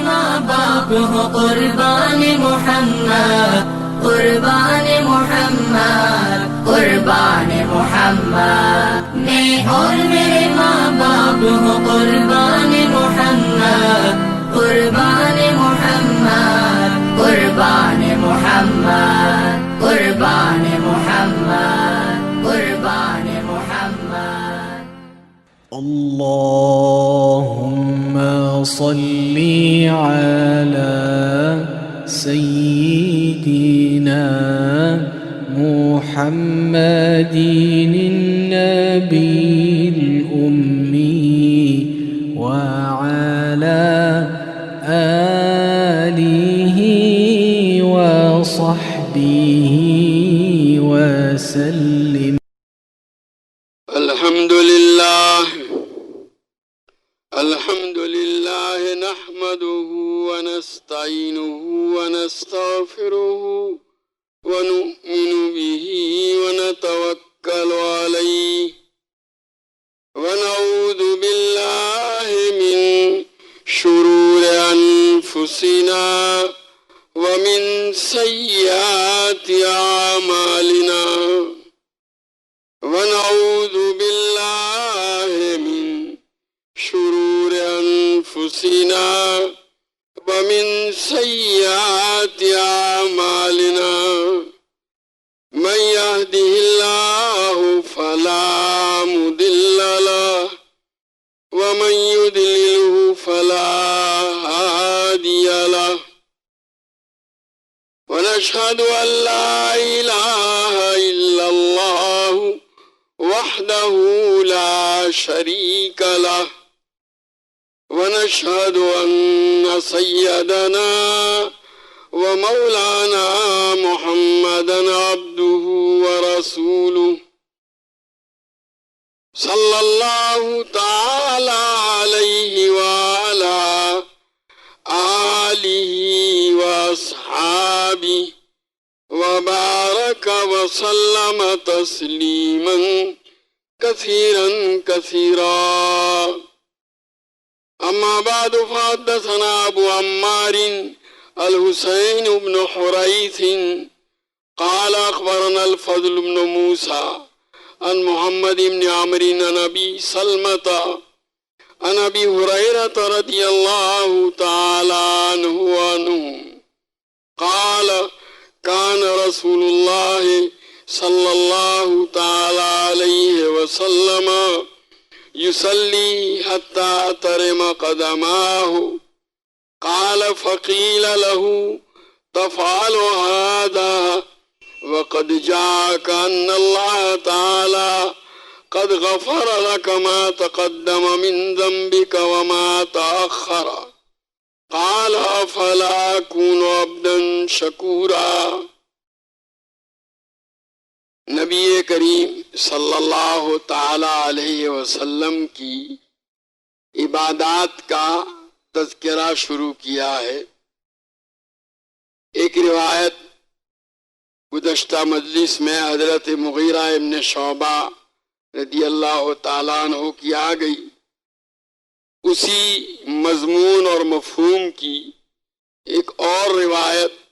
ماں باپ ہو قربان محمد، قربان محمد، قربان محمد میں، اور میرے ماں باپ ہو قربان محمد، قربان محمد، قربان محمد، قربان محمد، قربان محمد۔ اللهم صل على سيدنا محمد النبي الأمي وعلى آله وصحبه وسلم۔ الحمد لله نحمده ونستعينه ونستغفره ونؤمن به ونتوكل عليه ونعوذ بالله من شرور أنفسنا ومن سيئات أعمالنا، ونعوذ بالله من شرور أنفسنا ومن سيئات أعمالنا، من يهده الله فلا مضل له ومن يضلله فلا هادي له، ونشهد أن لا إله إلا الله وحده لا شريك له، ونشهد أن سيدنا ومولانا محمدا عبده ورسوله، صلى الله تعالى عليه وعلى آله وأصحابه وبارك وسلم تسليما كثيرا كثيرا، أما بعد، فحدثنا أبو عمار الحسين بن حريث قال أخبرنا الفضل بن موسى عن محمد بن عمرو عن أبي سلمة عن أبي هريرة رضي الله تعالى عنه قال كان رسول الله صلى الله تعالى عليه وسلم يصلي حتى ترم قدماه، قال فقيل له تفعل هذا وقد جاءك أن الله تعالى قد غفر لك ما تقدم من ذنبك وما تأخر، قال أفلا أكون عبدا شكورا۔ نبی کریم صلی اللہ تعالی علیہ وسلم کی عبادات کا تذکرہ شروع کیا ہے۔ ایک روایت گزشتہ مجلس میں حضرت مغیرہ ابن شعبہ رضی اللہ تعالیٰ عنہ کی آ گئی، اسی مضمون اور مفہوم کی ایک اور روایت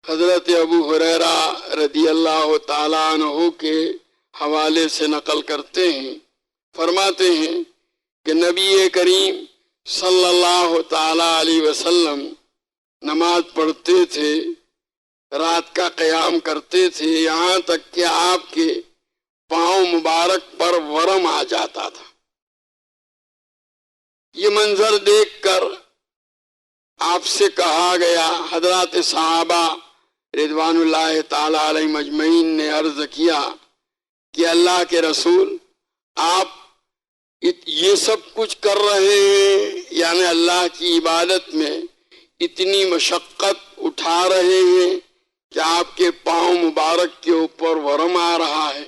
حضرت ابو ہریرہ رضی اللہ تعالیٰ عنہ کے حوالے سے نقل کرتے ہیں، فرماتے ہیں کہ نبی کریم صلی اللہ تعالیٰ علیہ وسلم نماز پڑھتے تھے، رات کا قیام کرتے تھے، یہاں تک کہ آپ کے پاؤں مبارک پر ورم آ جاتا تھا۔ یہ منظر دیکھ کر آپ سے کہا گیا، حضرات صحابہ رضوان اللہ تعالی علیہ مجمعین نے عرض کیا کہ اللہ کے رسول، آپ یہ سب کچھ کر رہے ہیں، یعنی اللہ کی عبادت میں اتنی مشقت اٹھا رہے ہیں کہ آپ کے پاؤں مبارک کے اوپر ورم آ رہا ہے،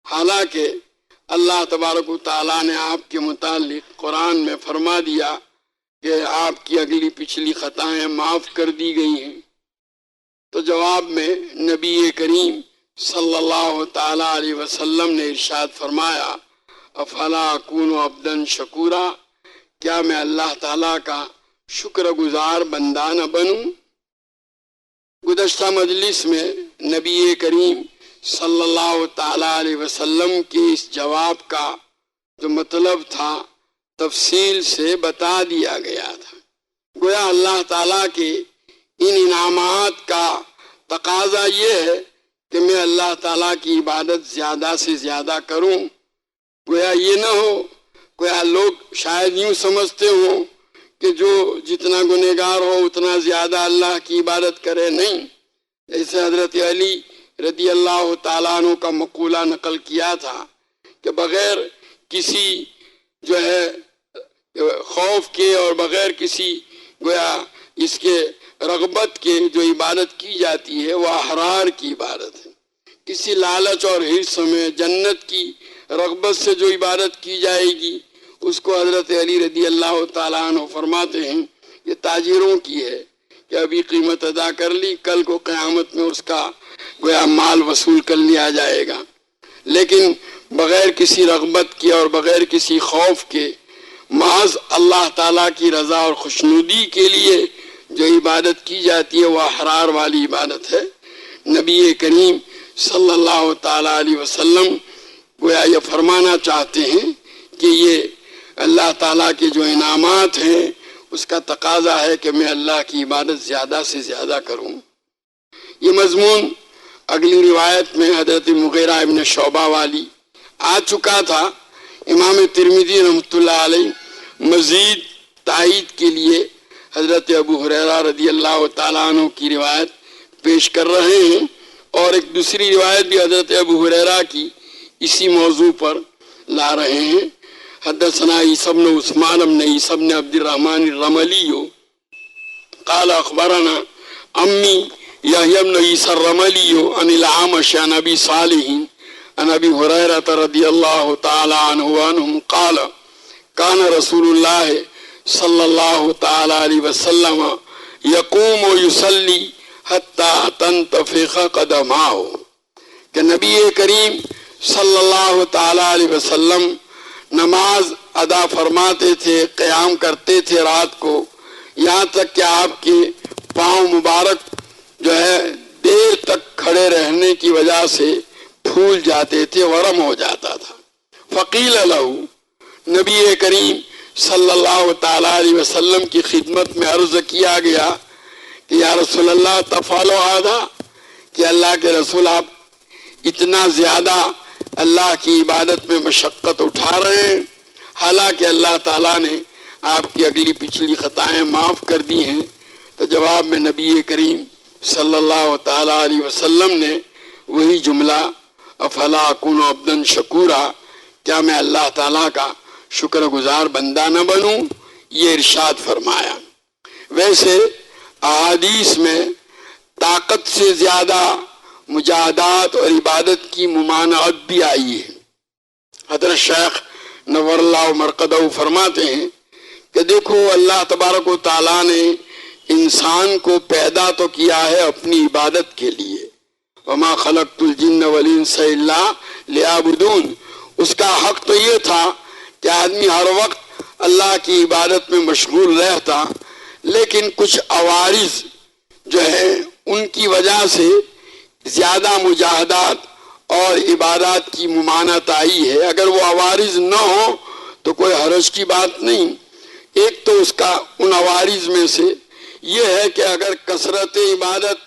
حالانکہ اللہ تبارک و تعالیٰ نے آپ کے متعلق قرآن میں فرما دیا کہ آپ کی اگلی پچھلی خطائیں معاف کر دی گئی ہیں۔ تو جواب میں نبی کریم صلی اللہ تعالیٰ علیہ وسلم نے ارشاد فرمایا، افلا اکون عبدا شکورا، کیا میں اللہ تعالیٰ کا شکر گزار بندہ نہ بنوں؟ گزشتہ مجلس میں نبی کریم صلی اللہ تعالی علیہ وسلم کے اس جواب کا جو مطلب تھا تفصیل سے بتا دیا گیا تھا۔ گویا اللہ تعالیٰ کے ان انعامات کا تقاضا یہ ہے کہ میں اللہ تعالیٰ کی عبادت زیادہ سے زیادہ کروں۔ گویا یہ نہ ہو، گویا لوگ شاید یوں سمجھتے ہوں کہ جو جتنا گنہگار ہو اتنا زیادہ اللہ کی عبادت کرے، نہیں۔ جیسے حضرت علی رضی اللہ تعالیٰ عنہ کا مقولہ نقل کیا تھا کہ بغیر کسی جو ہے خوف کے اور بغیر کسی گویا اس کے رغبت کے جو عبادت کی جاتی ہے وہ احرار کی عبادت ہے۔ کسی لالچ اور حرص میں جنت کی رغبت سے جو عبادت کی جائے گی اس کو حضرت علی رضی اللہ تعالیٰ عنہ فرماتے ہیں یہ تاجروں کی ہے کہ ابھی قیمت ادا کر لی، کل کو قیامت میں اس کا گویا مال وصول کر لیا جائے گا۔ لیکن بغیر کسی رغبت کے اور بغیر کسی خوف کے محض اللہ تعالیٰ کی رضا اور خوشنودی کے لیے جو عبادت کی جاتی ہے وہ احرار والی عبادت ہے۔ نبی کریم صلی اللہ تعالیٰ علیہ وسلم گویا یہ فرمانا چاہتے ہیں کہ یہ اللہ تعالیٰ کے جو انعامات ہیں اس کا تقاضا ہے کہ میں اللہ کی عبادت زیادہ سے زیادہ کروں۔ یہ مضمون اگلی روایت میں حضرت مغیرہ ابن شعبہ والی آ چکا تھا۔ امام ترمذی رحمۃ اللہ علیہ مزید تائید کے لیے حضرت ابو ہریرہ رضی اللہ تعالیٰ عنہ کی روایت پیش کر رہے ہیں، اور ایک دوسری روایت بھی حضرت ابو ہریرہ کی اسی موضوع پر لا رہے ہیں۔ حدثنا عیسی بن عثمان بن عیسی بن عبد الرحمن الرملی قال اخبرنا امی یحیی بن عیسی الرملی عن الاعمش عن ابی صالح عن ابی ہریرہ رضی اللہ تعالی عنہ وعنہم قال کان رسول اللہ صلی اللہ تعالی علیہ وسلم یقوم ویصلی حتی تنتفخ قدماہ، کہ نبی کریم صلی اللہ تعالی علیہ وسلم نماز ادا فرماتے تھے، قیام کرتے تھے رات کو، یہاں تک کہ آپ کے پاؤں مبارک جو ہے دیر تک کھڑے رہنے کی وجہ سے پھول جاتے تھے، ورم ہو جاتا تھا۔ فقیل لہ، نبی کریم صلی اللہ تعالی علیہ وسلم کی خدمت میں عرض کیا گیا کہ یا رسول اللہ تفعل ھذا، کہ اللہ کے رسول آپ اتنا زیادہ اللہ کی عبادت میں مشقت اٹھا رہے ہیں، حالانکہ اللہ تعالیٰ نے آپ کی اگلی پچھلی خطائیں معاف کر دی ہیں۔ تو جواب میں نبی کریم صلی اللہ تعالیٰ علیہ وسلم نے وہی جملہ افلا اکون عبدا شکورا، کیا میں اللہ تعالیٰ کا شکر گزار بندہ نہ بنوں، یہ ارشاد فرمایا۔ ویسے احادیث میں طاقت سے زیادہ مجاہدات اور عبادت کی ممانعت بھی آئی ہے۔ حضرت شیخ نور اللہ مرقدہ فرماتے ہیں کہ دیکھو اللہ تبارک و تعالیٰ نے انسان کو پیدا تو کیا ہے اپنی عبادت کے لیے، وما خلقت الجن والانس الا لیعبدون، اس کا حق تو یہ تھا کہ آدمی ہر وقت اللہ کی عبادت میں مشغول رہتا، لیکن کچھ عوارض جو ہے ان کی وجہ سے زیادہ مجاہدات اور عبادات کی ممانعت آئی ہے۔ اگر وہ عوارض نہ ہو تو کوئی حرج کی بات نہیں۔ ایک تو اس کا ان عوارض میں سے یہ ہے کہ اگر کثرت عبادت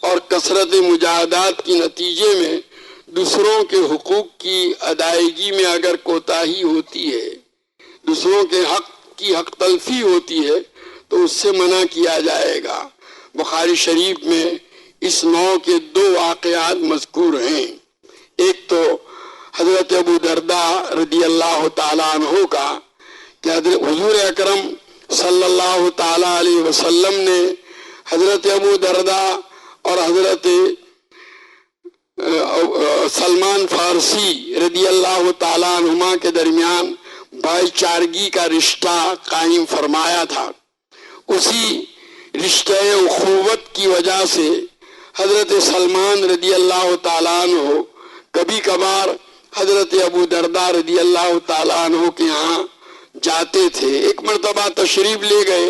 اور کثرت مجاہدات کے نتیجے میں دوسروں کے حقوق کی ادائیگی میں اگر کوتاہی ہوتی ہے، دوسروں کے حق کی حق تلفی ہوتی ہے تو اس سے منع کیا جائے گا۔ بخاری شریف میں اس نوع کے 2 واقعات مذکور ہیں۔ ایک تو حضرت ابو درداء رضی اللہ تعالیٰ عنہ کا کہ حضور اکرم صلی اللہ تعالیٰ علیہ وسلم نے حضرت ابو درداء اور حضرت سلمان فارسی رضی اللہ تعالیٰ عنہما کے درمیان بھائی چارگی کا رشتہ قائم فرمایا تھا۔ اسی رشتہ اخوت کی وجہ سے حضرت سلمان رضی اللہ تعالیٰ عنہ کبھی کبھار حضرت ابو درداء رضی اللہ تعالیٰ عنہ کے یہاں جاتے تھے۔ ایک مرتبہ تشریف لے گئے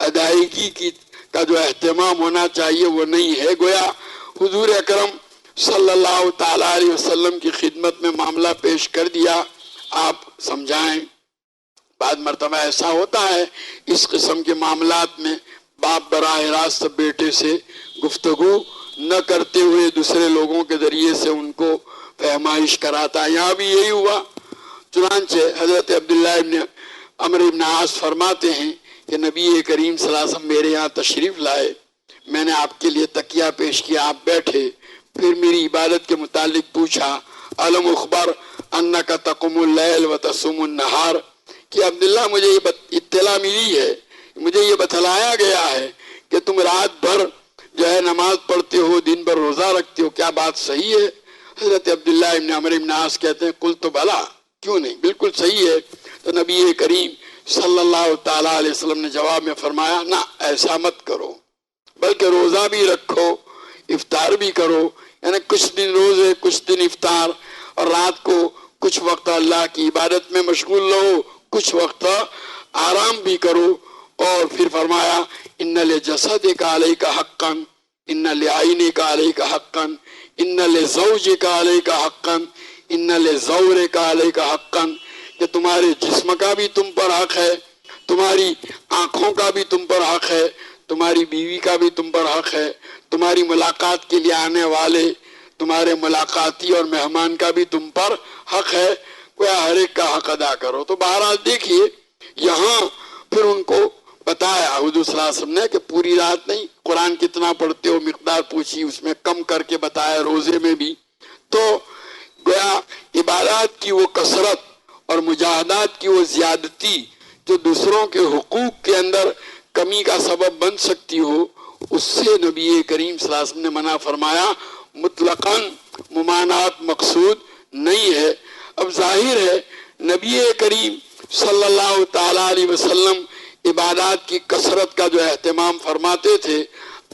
ادائیگی کی کا جو اہتمام ہونا چاہیے وہ نہیں ہے۔ گویا حضور اکرم صلی اللہ تعالیٰ علیہ وسلم کی خدمت میں معاملہ پیش کر دیا، آپ سمجھائیں۔ بعد مرتبہ ایسا ہوتا ہے اس قسم کے معاملات میں باپ براہ راست بیٹے سے گفتگو نہ کرتے ہوئے دوسرے لوگوں کے ذریعے سے ان کو فہمائش کراتا ہے۔ یہاں بھی یہی ہوا۔ چنانچہ حضرت عبداللہ ابن عمرو ابن عاص فرماتے ہیں کہ نبی کریم صلی اللہ علیہ وسلم میرے یہاں تشریف لائے، میں نے آپ کے لیے تکیہ پیش کیا، آپ بیٹھے، پھر میری عبادت کے متعلق پوچھا، علم اخبر انک تقوم اللیل و تصوم النہار، کہ عبداللہ مجھے یہ اطلاع ملی ہے، مجھے یہ بتلایا گیا ہے کہ تم رات بھر جو ہے نماز پڑھتے ہو، دن بھر روزہ رکھتے ہو، کیا بات صحیح ہے؟ حضرت عبداللہ ابن عمرو ابن عاص کہتے ہیں قل تو بھلا، کیوں نہیں، بالکل صحیح ہے۔ تو نبی کریم صلی اللہ تعالیٰ علیہ وسلم نے جواب میں فرمایا نہ، ایسا مت کرو، بلکہ روزہ بھی رکھو، افطار بھی کرو، یعنی کچھ دن روزے کچھ دن افطار، اور رات کو کچھ وقت اللہ کی عبادت میں مشغول رہو، کچھ وقت آرام بھی کرو۔ اور پھر فرمایا ان لجسدک علیک حقا ان لعینک علیک حقا ان لزوجک علیک حقا ان لزورک علیک حقا، کہ تمہارے جسم کا بھی تم پر حق ہے، تمہاری آنکھوں کا بھی تم پر حق ہے، تمہاری بیوی کا بھی تم پر حق ہے، تمہاری ملاقات کے لیے آنے والے تمہارے ملاقاتی اور مہمان کا بھی تم پر حق ہے، کوئی ہر ایک کا حق ادا کرو۔ تو بہرحال دیکھیے یہاں پھر ان کو بتایا حضور صلی اللہ علیہ وسلم نے کہ پوری رات نہیں، قرآن کتنا پڑھتے ہو مقدار پوچھی، اس میں کم کر کے بتایا، روزے میں بھی۔ تو گویا عبادات کی وہ کثرت اور مجاہدات کی وہ زیادتی جو دوسروں کے حقوق کے اندر کمی کا سبب بن سکتی ہو، اس سے نبی کریم صلی اللہ علیہ وسلم نے منع فرمایا، مطلقاً ممانعت مقصود نہیں ہے۔ اب ظاہر ہے نبی کریم صلی اللہ تعالیٰ علیہ وسلم عبادات کی کثرت کا جو اہتمام فرماتے تھے،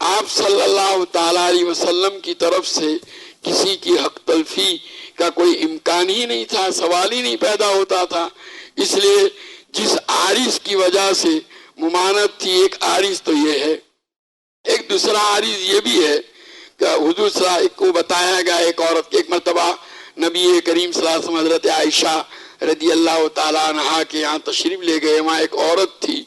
آپ صلی اللہ تعالیٰ علیہ وسلم کی طرف سے کسی کی حق تلفی کا کوئی امکان ہی نہیں تھا، سوال ہی نہیں پیدا ہوتا تھا۔ اس لیے جس عارض کی وجہ سے ممانعت تھی، ایک عارض تو یہ ہے، ایک دوسرا عارض یہ بھی ہے کہ حضور صلی اللہ علیہ وسلم کو بتایا گیا ایک عورت کے، ایک مرتبہ نبی کریم صلی اللہ علیہ وسلم حضرت عائشہ رضی اللہ تعالیٰ عنہا کے یہاں تشریف لے گئے، وہاں ایک عورت تھی،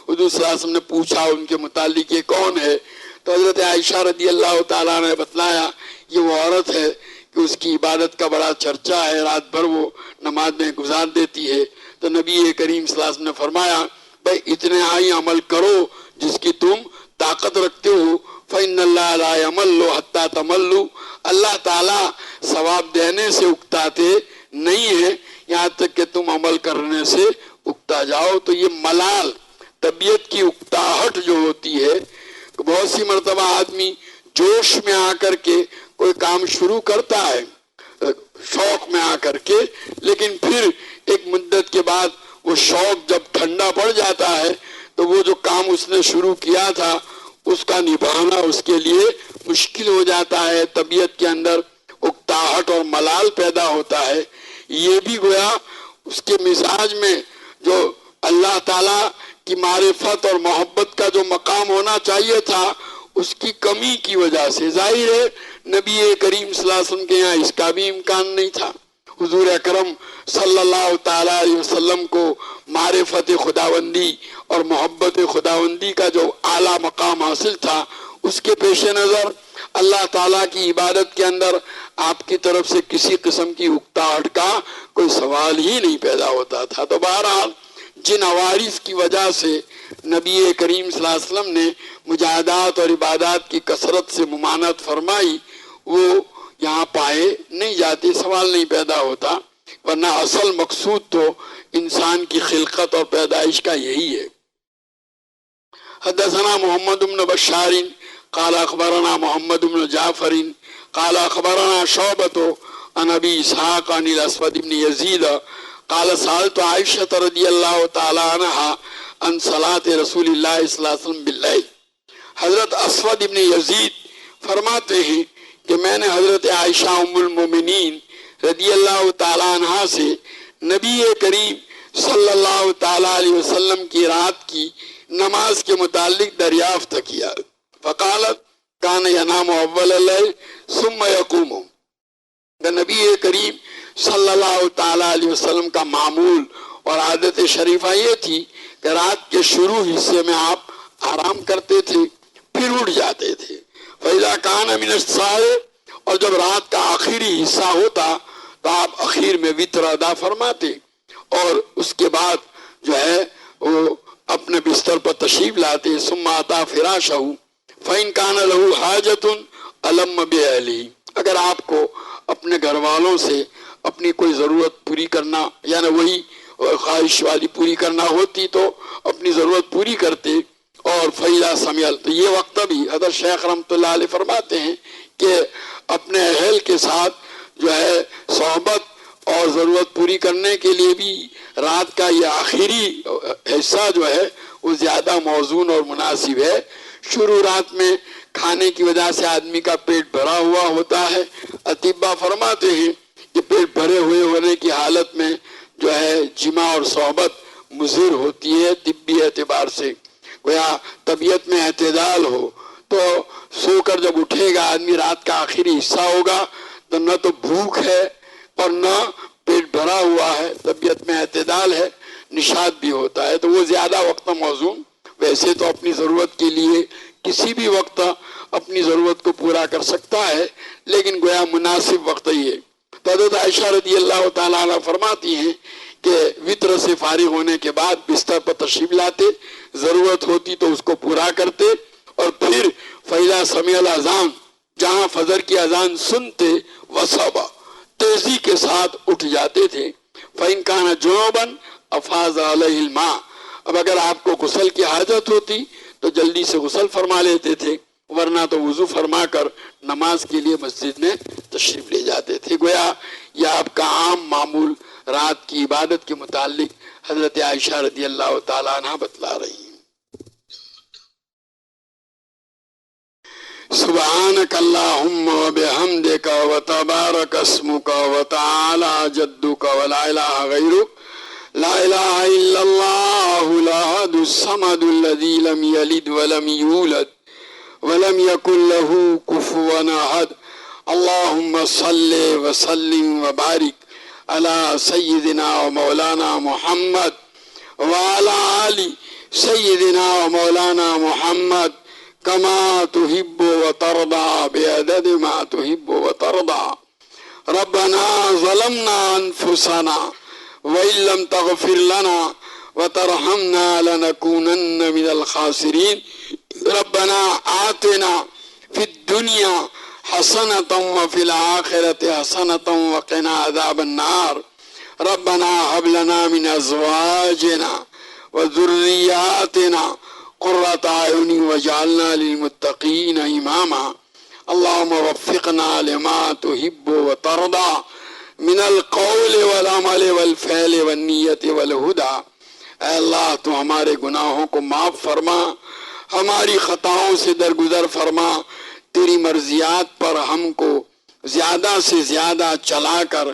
حضور صلی اللہ علیہ وسلم نے پوچھا ان کے متعلق یہ کون ہے؟ تو حضرت عائشہ رضی اللہ تعالیٰ نے بتلایا یہ وہ عورت ہے کہ اس کی عبادت کا بڑا چرچا ہے، رات بھر وہ نماز میں گزار دیتی ہے۔ تو نبی کریم صلی اللہ علیہ وسلم نے فرمایا بھائی اتنے ہی عمل کرو جس کی تم طاقت رکھتے ہو، فَإِنَّ اللَّهَ لَا يَمَلُّ حَتَّى تَمَلُّ، اللہ تعالیٰ ثواب دینے سے اکتاتے نہیں ہے یہاں تک کہ تم عمل کرنے سے اکتا جاؤ۔ تو یہ ملال، طبیعت کی اکتاہٹ جو ہوتی ہے، بہت سی مرتبہ آدمی جوش میں آ کر کے کوئی کام شروع کرتا ہے، شوق میں آ کر کے، لیکن پھر ایک مدت کے بعد وہ شوق جب ٹھنڈا پڑ جاتا ہے تو وہ جو کام اس نے شروع کیا تھا اس کا نبھانا اس کے لیے مشکل ہو جاتا ہے، طبیعت کے اندر اکتاہٹ اور ملال پیدا ہوتا ہے۔ یہ بھی گویا اس کے مزاج میں جو اللہ تعالیٰ کی معرفت اور محبت کا جو مقام ہونا چاہیے تھا اس کی کمی کی وجہ سے، ظاہر ہے نبی کریم صلی اللہ علیہ وسلم کے یہاں اس کا بھی امکان نہیں تھا۔ حضور اکرم صلی اللہ تعالیٰ علیہ وسلم کو معرفت خداوندی اور محبت خداوندی کا جو اعلیٰ مقام حاصل تھا، اس کے پیش نظر اللہ تعالیٰ کی عبادت کے اندر آپ کی طرف سے کسی قسم کی اکتاہٹ کا کوئی سوال ہی نہیں پیدا ہوتا تھا۔ تو بہرحال جن عوارض کی وجہ سے نبی کریم صلی اللہ علیہ وسلم نے مجاہدات اور عبادات کی کثرت سے ممانعت فرمائی، وہ یہاں پائے نہیں جاتے، سوال نہیں پیدا ہوتا، ورنہ اصل مقصود تو انسان کی خلقت اور پیدائش کا یہی ہے۔ حدثنا محمد بن بشار قال اخبرنا محمد بن جعفر قال اخبرنا شعبة عن ابي اسحاق عن الاسود بن يزيد قال سألت عائشة رضی اللہ تعالی عنہا عن صلاة رسول اللہ صلی اللہ علیہ وسلم باللیل۔ حضرت اسود بن یزید فرماتے ہیں کہ میں نے حضرت عائشہ ام المومنین رضی اللہ تعالی عنہا سے نبی کریم صلی اللہ تعالی علیہ وسلم کی رات کی نماز کے متعلق دریافت کیا. فقالت کان ینام اول اللیل ثم یقوم. کہ نبی کریم صلی اللہ تعالیٰ علیہ وسلم کا معمول اور عادت شریفہ یہ تھی کہ رات کے شروع حصے میں آپ آرام کرتے تھے پھر اٹھ جاتے تھے. فَإِذَا كَانَ مِنَ السَّاعِ، اور جب رات کا آخری حصہ ہوتا تو آپ اخیر میں وتر ادا فرماتے اور اس کے بعد جو ہے وہ اپنے بستر پر تشریف لاتے. ثُمَّ أَتَىٰ فِرَاشَهُ فَإِنْ كَانَ لَهُ حَاجَةٌ أَلَمَّ بِأَهْلِهِ. اگر آپ کو اپنے گھر والوں سے اپنی کوئی ضرورت پوری کرنا یعنی وہی خواہش والی پوری کرنا ہوتی تو اپنی ضرورت پوری کرتے. اور فَإِذَا سَمِعَ، تو یہ وقت بھی حضرت شیخ رحمۃ اللہ علیہ فرماتے ہیں کہ اپنے اہل کے ساتھ جو ہے صحبت اور ضرورت پوری کرنے کے لیے بھی رات کا یہ آخری حصہ جو ہے وہ زیادہ موزون اور مناسب ہے. شروع رات میں کھانے کی وجہ سے آدمی کا پیٹ بھرا ہوا ہوتا ہے. اطباء فرماتے ہیں کہ پیٹ بھرے ہوئے ہونے کی حالت میں جو ہے جماع اور صحبت مضر ہوتی ہے طبی اعتبار سے. گویا طبیعت میں اعتدال ہو تو سو کر جب اٹھے گا آدمی رات کا آخری حصہ ہوگا تو نہ تو بھوک ہے اور نہ پیٹ بھرا ہوا ہے، طبیعت میں اعتدال ہے، نشاط بھی ہوتا ہے تو وہ زیادہ وقت موزون. ویسے تو اپنی ضرورت کے لیے کسی بھی وقت اپنی ضرورت کو پورا کر سکتا ہے لیکن گویا مناسب وقت ہی ہے. تو حضرت عائشہ رضی اللہ تعالیٰ عنہ فرماتی ہیں کہ وطر سے فارغ ہونے کے بعد بستر پر تشریف لاتے، ضرورت ہوتی تو اس کو پورا کرتے اور پھر فَإِذَا سَمِعَ الْأَذَانَ، جہاں فجر کی اذان سنتے وَصَبَ، تیزی کے ساتھ اٹھ جاتے تھے. فَإِنْ كَانَ جُنُوبًا أَفَاضَ عَلَيْهِ الْمَاءَ، اب اگر آپ کو غسل کی حاجت ہوتی تو جلدی سے غسل فرما لیتے تھے ورنہ تو وضو فرما کر نماز کے لیے مسجد میں تشریف لے جاتے تھے. گویا یہ آپ کا عام معمول رات کی عبادت کے متعلق حضرت عائشہ رضی اللہ تعالیٰ عنہ بتلا رہی ہیں. سبحانک اللہم وبحمدک وتبارک اسمک وتعالی جدک ولا الہ غیرک لا الہ الا اللہ الاحد الصمد الذی لم یلد ولم یولد ولم یکن له کفوا احد. اللہم صلی وسلم وبارک علی سیدنا و مولانا محمد وعلی آل سیدنا و مولانا محمد کما تحب و ترضى بعدد ما تحب و ترضى. ربنا ظلمنا انفسنا وإن لم تغفر لنا وترحمنا لنكونن من الخاسرين. ربنا آتنا في الدنيا حسنة وفي الآخرة حسنة وقنا عذاب النار. ربنا هب لنا من أزواجنا وذرياتنا قرة أعين واجعلنا للمتقين إماما. اللهم وفقنا لما تحب وترضى من القول والعمل والفعل والنية والهدى. اے اللہ تو ہمارے گناہوں کو معاف فرما، ہماری خطاؤں سے درگزر فرما، تیری مرضیات پر ہم کو زیادہ سے زیادہ چلا کر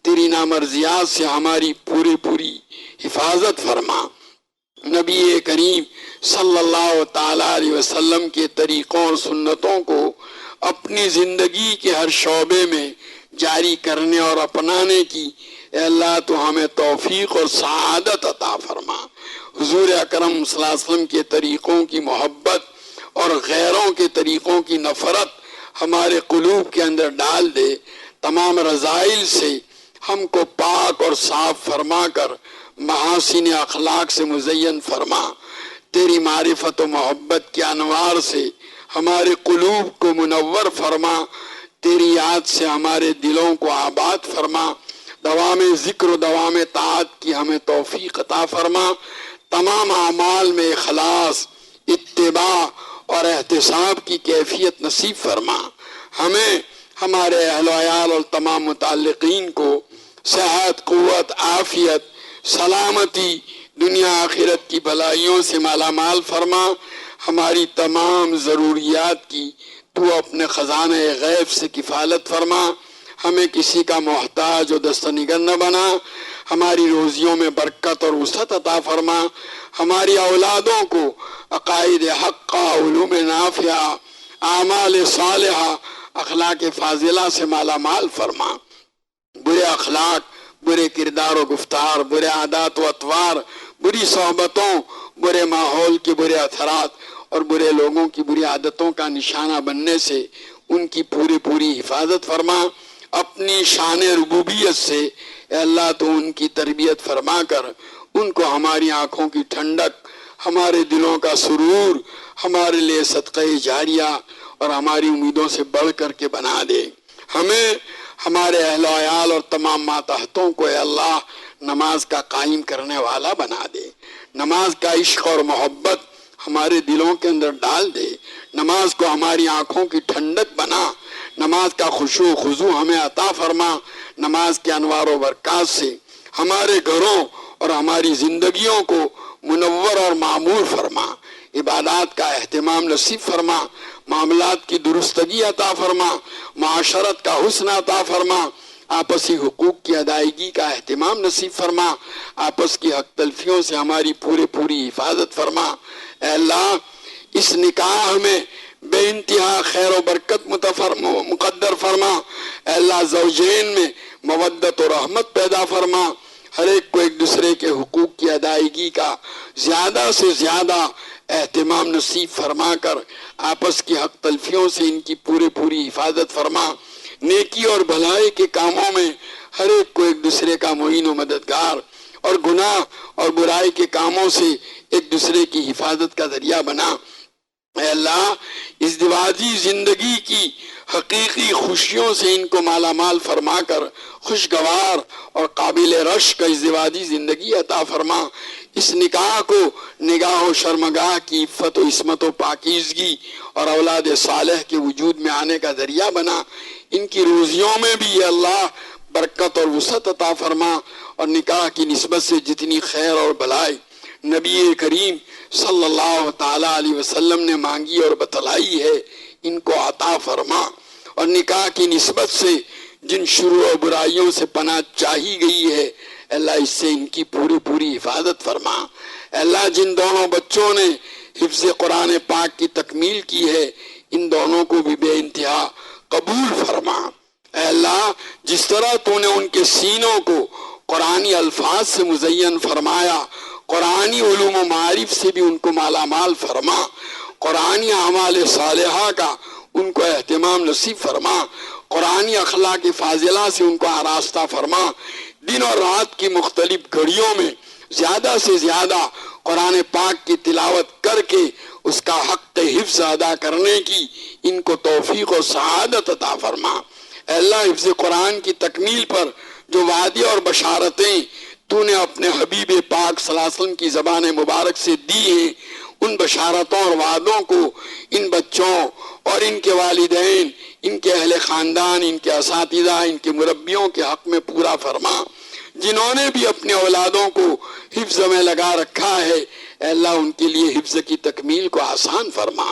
تیری نامرضیات سے ہماری پوری حفاظت فرما. نبی کریم صلی اللہ تعالیٰ علیہ وسلم کے طریقوں اور سنتوں کو اپنی زندگی کے ہر شعبے میں جاری کرنے اور اپنانے کی اے اللہ تو ہمیں توفیق اور سعادت عطا فرما. حضور اکرم صلی اللہ علیہ وسلم کے طریقوں کی محبت اور غیروں کے طریقوں کی نفرت ہمارے قلوب کے اندر ڈال دے. تمام رذائل سے ہم کو پاک اور صاف فرما کر محاسن اخلاق سے مزین فرما. تیری معرفت و محبت کے انوار سے ہمارے قلوب کو منور فرما. تیری یاد سے ہمارے دلوں کو آباد فرما. دوام ذکر و دوام طاعت کی ہمیں توفیق عطا فرما. تمام اعمال میں اخلاص، اتباع اور احتساب کی کیفیت نصیب فرما. ہمیں، ہمارے اہل و عیال اور تمام متعلقین کو صحت، قوت، عافیت، سلامتی، دنیا آخرت کی بھلائیوں سے مالا مال فرما. ہماری تمام ضروریات کی تو اپنے خزانہ غیب سے کفالت فرما. ہمیں کسی کا محتاج و دستنگر نہ بنا. ہماری روزیوں میں برکت اور وسعت عطا فرما، ہماری اولادوں کو عقائد حقہ، علوم نافعہ، اعمال صالحہ، اخلاق فاضلہ سے مالا مال فرما۔ برے اخلاق، برے کردار و گفتار، برے عادات و اطوار، بری صحبتوں، برے ماحول کے برے اثرات اور برے لوگوں کی بری عادتوں کا نشانہ بننے سے ان کی پوری حفاظت فرما۔ اپنی شان ربوبیت سے اے اللہ تو ان کی تربیت فرما کر ان کو ہماری آنکھوں کی ٹھنڈک، ہمارے دلوں کا سرور، ہمارے لیے صدقہ جاریہ اور ہماری امیدوں سے بڑھ کر کے بنا دے۔ ہمیں، ہمارے اہل و عیال اور تمام ماتحتوں کو اے اللہ نماز کا قائم کرنے والا بنا دے۔ نماز کا عشق اور محبت ہمارے دلوں کے اندر ڈال دے۔ نماز کو ہماری آنکھوں کی ٹھنڈک بنا۔ نماز کا خشوع و خضوع ہمیں عطا فرما۔ نماز کے انوار و برکات سے ہمارے گھروں اور ہماری زندگیوں کو منور اور معمور فرما۔ عبادات کا اہتمام نصیب فرما، معاملات کی درستگی عطا فرما، معاشرت کا حسن عطا فرما، آپسی حقوق کی ادائیگی کا اہتمام نصیب فرما، آپس کی حق تلفیوں سے ہماری پوری حفاظت فرما۔ اے اللہ اس نکاح میں بے انتہا خیر و برکت مقدر فرما۔ اے اللہ زوجین میں مودت و رحمت پیدا فرما، ہر ایک کو ایک دوسرے کے حقوق کی ادائیگی کا زیادہ سے زیادہ اہتمام نصیب فرما کر آپس کی حق تلفیوں سے ان کی پوری حفاظت فرما۔ نیکی اور بھلائی کے کاموں میں ہر ایک کو ایک دوسرے کا معین و مددگار اور گناہ اور برائی کے کاموں سے ایک دوسرے کی حفاظت کا ذریعہ بنا۔ اے اللہ ازدواجی زندگی کی حقیقی خوشیوں سے ان کو مالا مال فرما کر خوشگوار اور قابل رشک ازدواجی زندگی عطا فرما۔ اس نکاح کو نگاہ و شرمگاہ کی عفت و عصمت و پاکیزگی اور اولاد صالح کے وجود میں آنے کا ذریعہ بنا۔ ان کی روزیوں میں بھی یا اللہ برکت اور وسعت عطا فرما، اور نکاح کی نسبت سے جتنی خیر اور بھلائی نبی کریم صلی اللہ تعالی علیہ وسلم نے مانگی اور بتلائی ہے ان کو عطا فرما، اور نکاح کی نسبت سے جن شرور و برائیوں سے پناہ چاہی گئی ہے اللہ اس سے ان کی پوری حفاظت فرما۔ اللہ جن دونوں بچوں نے حفظ قرآن پاک کی تکمیل کی ہے ان دونوں کو بھی بے انتہا قبول فرما۔ اے اللہ جس طرح تو نے ان کے سینوں کو قرآنی الفاظ سے مزین فرمایا، قرآنی علوم و معارف سے بھی ان کو مالا مال فرما، قرآنی اعمال صالحہ کا ان کو اہتمام نصیب فرما، قرآنی اخلاق فاضلہ سے ان کو آراستہ فرما۔ دن اور رات کی مختلف گھڑیوں میں زیادہ سے زیادہ قرآن پاک کی تلاوت کر کے اس کا حق حفظ ادا کرنے کی ان کو توفیق و سعادت عطا فرما۔ اے اللہ حفظ قرآن کی تکمیل پر جو وعدے اور بشارتیں تو نے اپنے حبیب پاک صلی اللہ علیہ وسلم کی زبان مبارک سے دی ہیں، ان بشارتوں اور وعدوں کو ان بچوں اور ان کے والدین، ان کے اہل خاندان، ان کے اساتذہ، ان کے مربیوں کے حق میں پورا فرما۔ جنہوں نے بھی اپنے اولادوں کو حفظ میں لگا رکھا ہے اے اللہ ان کے لیے حفظ کی تکمیل کو آسان فرما۔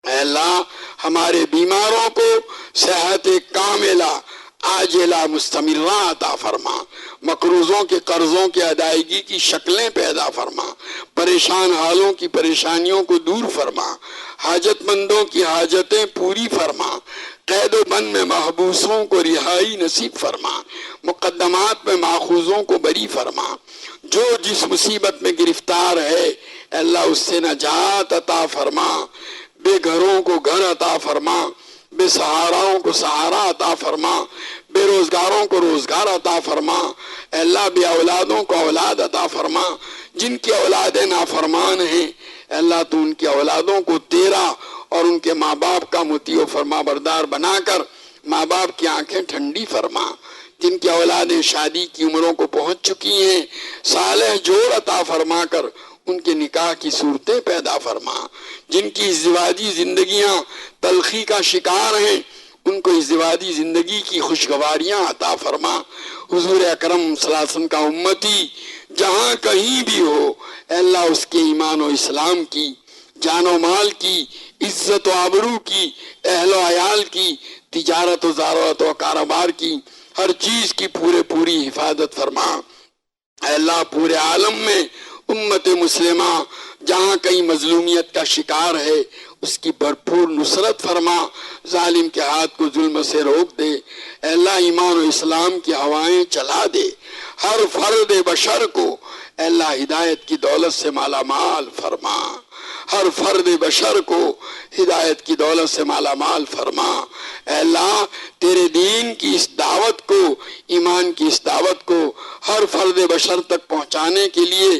اے اللہ ہمارے بیماروں کو صحت کاملہ عاجلہ مستمرہ عطا فرما، مقروضوں کے قرضوں کی ادائیگی کی شکلیں پیدا فرما، پریشان حالوں کی پریشانیوں کو دور فرما، حاجت مندوں کی حاجتیں پوری فرما، قید و بند میں محبوسوں کو رہائی نصیب فرما، مقدمات میں ماخوذوں کو بری فرما۔ جو جس مصیبت میں گرفتار ہے اے اللہ اس سے نجات عطا فرما، بے گھروں کو گھر عطا فرما، بے سہاراؤں کو سہارا عطا فرما، بے روزگاروں کو روزگار عطا فرما، اے اللہ بے اولادوں کو اولاد عطا فرما۔ جن کی اولادیں نافرمان ہیں اے اللہ تو ان کی اولادوں کو تیرا اور ان کے ماں باپ کا مطیع و فرما بردار بنا کر ماں باپ کی آنکھیں ٹھنڈی فرما۔ جن کی اولادیں شادی کی عمروں کو پہنچ چکی ہیں صالح جوڑ عطا فرما کر ان کے نکاح کی صورتیں پیدا فرما۔ جن کی ازدواجی زندگیاں تلخی کا شکار ہیں ان کو ازدواجی زندگی کی خوشگواریاں عطا فرما۔ حضور اکرم صلی اللہ علیہ وسلم کا امتی جہاں کہیں بھی ہو اے اللہ اس کے ایمان و اسلام کی، جان و مال کی، عزت و آبرو کی، اہل و عیال کی، تجارت و زراعت و کاروبار کی، ہر چیز کی پوری حفاظت فرما۔ اے اللہ پورے عالم میں امت مسلمہ جہاں کہیں مظلومیت کا شکار ہے اس کی بھرپور نصرت فرما، ظالم کے ہاتھ کو ظلم سے روک دے۔ اے اللہ ایمان و اسلام کی ہوائیں چلا دے، ہر فرد بشر کو اے اللہ ہدایت کی دولت سے مالا مال فرما، ہر فرد بشر کو ہدایت کی دولت سے مالا مال فرما۔ اے اللہ تیرے دین کی اس دعوت کو، ایمان کی اس دعوت کو ہر فرد بشر تک پہنچانے کے لیے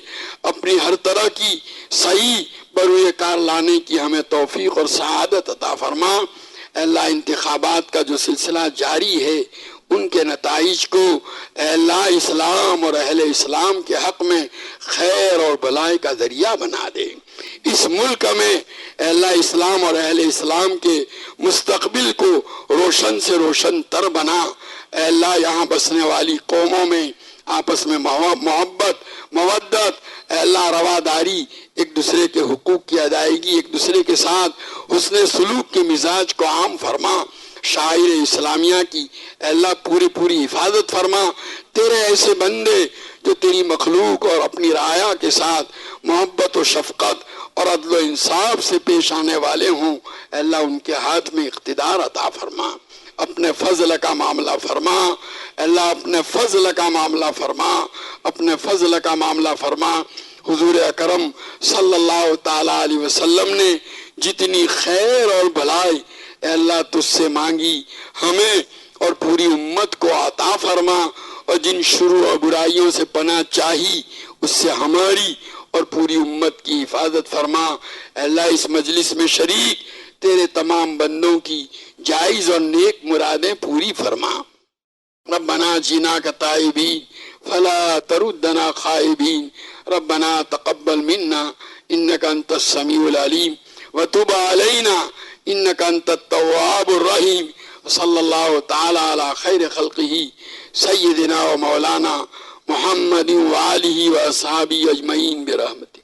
اپنی ہر طرح کی صحیح بروئے کار لانے کی ہمیں توفیق اور سعادت عطا فرما۔ اے اللہ انتخابات کا جو سلسلہ جاری ہے ان کے نتائج کو اے اللہ اسلام اور اہل اسلام کے حق میں خیر اور بھلائی کا ذریعہ بنا دے۔ اس ملک میں اے اللہ اسلام اور اہل اسلام کے مستقبل کو روشن سے روشن تر بنا۔ اے اللہ یہاں بسنے والی قوموں میں آپس میں محبت، مودت، اے اللہ رواداری، ایک دوسرے کے حقوق کی ادائیگی، ایک دوسرے کے ساتھ حسن سلوک کے مزاج کو عام فرما۔ شاعر اسلامیہ کی اے اللہ پوری حفاظت فرما۔ تیرے ایسے بندے جو تیری مخلوق اور اپنی رعایا کے ساتھ محبت و شفقت اور عدل و انصاف سے پیش آنے والے ہوں، اے اللہ ان کے ہاتھ میں اقتدار عطا فرما، اپنے فضل کا معاملہ فرما۔ اے اللہ اپنے فضل کا معاملہ فرما، اپنے فضل کا معاملہ فرما۔ حضور اکرم صلی اللہ تعالیٰ علیہ وسلم نے جتنی خیر اور بھلائی اے اللہ تجھ سے مانگی ہمیں اور پوری امت کو عطا فرما، اور جن شرور اور برائیوں سے پناہ چاہی اس سے ہماری اور پوری امت کی حفاظت فرما۔ اے اللہ اس مجلس میں شریک تیرے تمام بندوں کی جائز اور نیک مرادیں پوری فرما۔ ربنا جینا کا تائبین فلا تردنا خائبین، ربنا تقبل منا انك انت السمیع العلیم وتب علینا انك انت التواب الرحیم، صلی اللہ تعالی علی خیر خلقہ سیدنا و مولانا محمد وآلہ و اصحابہ اجمعین برحمتہ۔